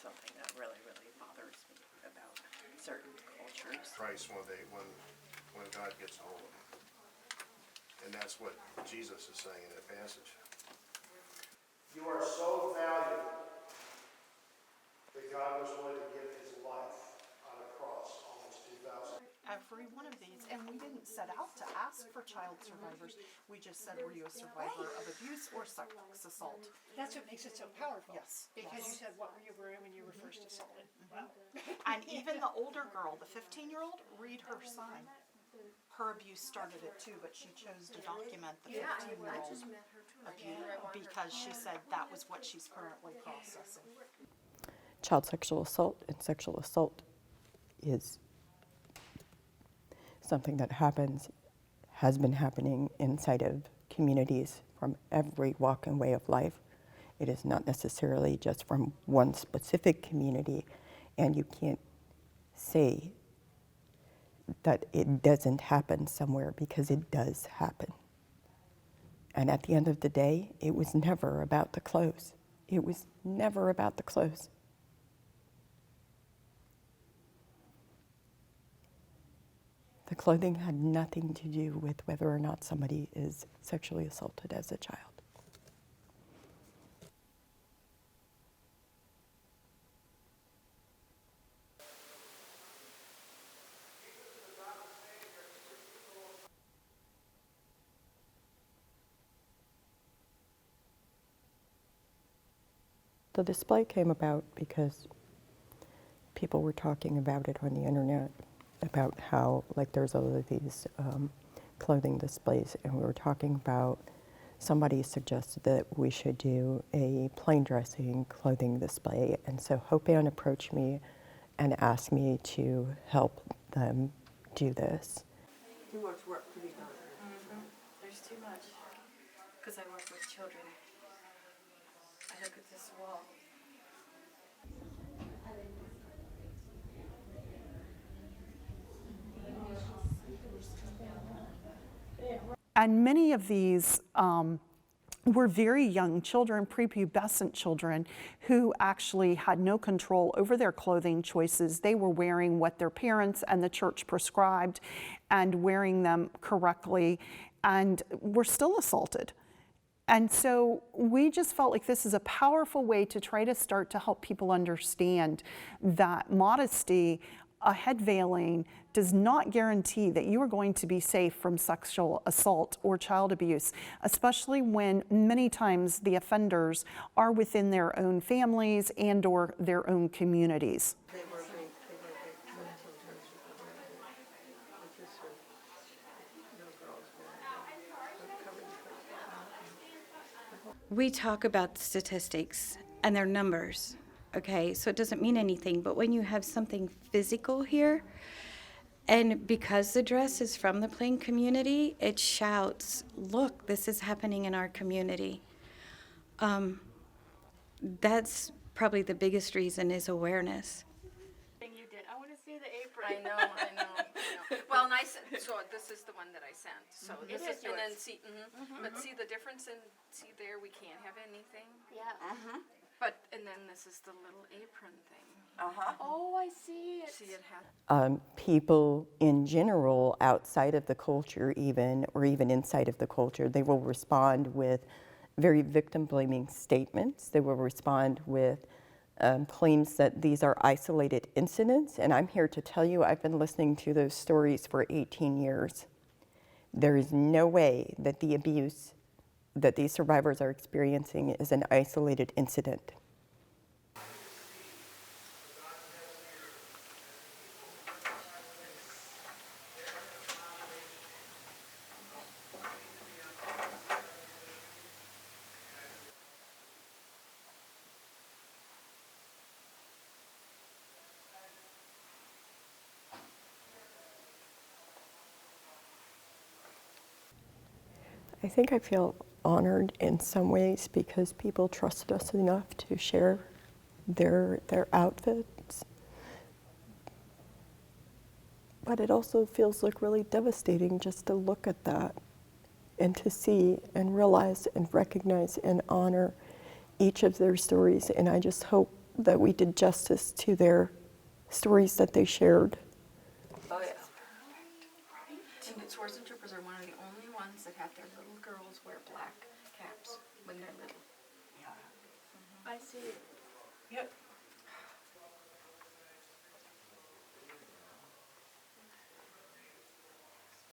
something that really, really bothers me about certain cultures. Price when God gets a hold of them. And that's what Jesus is saying in that passage. You are so valuable that God was willing to give his life on a cross almost 2,000. Every one of these, and we didn't set out to ask for child survivors. We just said, were you a survivor of abuse or sex assault? That's what makes it so powerful. Yes. Because Yes. you said what you were when you were first assaulted. Wow. And even the older girl, the 15-year-old, read her sign. Her abuse started it too, but she chose to document the 15-year-old abuse because she said that was what she's currently processing. Child sexual assault and sexual assault is something that has been happening inside of communities from every walk and way of life. It is not necessarily just from one specific community, and you can't say that it doesn't happen somewhere, because it does happen. And at the end of the day, it was never about the clothes. It was never about the clothes. The clothing had nothing to do with whether or not somebody is sexually assaulted as a child. The display came about because people were talking about it on the internet, about how, like, there's all of these clothing displays, and we were talking about, somebody suggested that we should do a plain dressing clothing display, and so Hope Anne approached me and asked me to help them do this. Too much work to be done. There's too much, because I work with children. I look at this wall. And many of these were very young children, prepubescent children, who actually had no control over their clothing choices. They were wearing what their parents and the church prescribed and wearing them correctly, and were still assaulted. And so we just felt like this is a powerful way to try to start to help people understand that modesty, a head veiling, does not guarantee that you are going to be safe from sexual assault or child abuse, especially when many times the offenders are within their own families and or their own communities. We talk about statistics and their numbers, okay? So it doesn't mean anything, but when you have something physical here, and because the dress is from the plain community, it shouts, look, this is happening in our community. That's probably the biggest reason, is awareness. You did. I want to see the apron. I know. Well, and I sent, so this is the one that I sent. So this is, and then see, but see the difference in, see there, we can't have anything. Yeah. But, and then this is the little apron thing. Oh, I see it. See it happen. People in general, outside of the culture even, or even inside of the culture, they will respond with very victim-blaming statements. They will respond with claims that these are isolated incidents, and I'm here to tell you I've been listening to those stories for 18 years. There is no way that the abuse that these survivors are experiencing is an isolated incident. I think I feel honored in some ways because people trusted us enough to share their outfits. But it also feels like really devastating just to look at that and to see and realize and recognize and honor each of their stories. And I just hope that we did justice to their stories that they shared. Oh, yeah. And the swords and troopers are one of the only ones that have their little girls wear black caps when they're little. I see. Yep.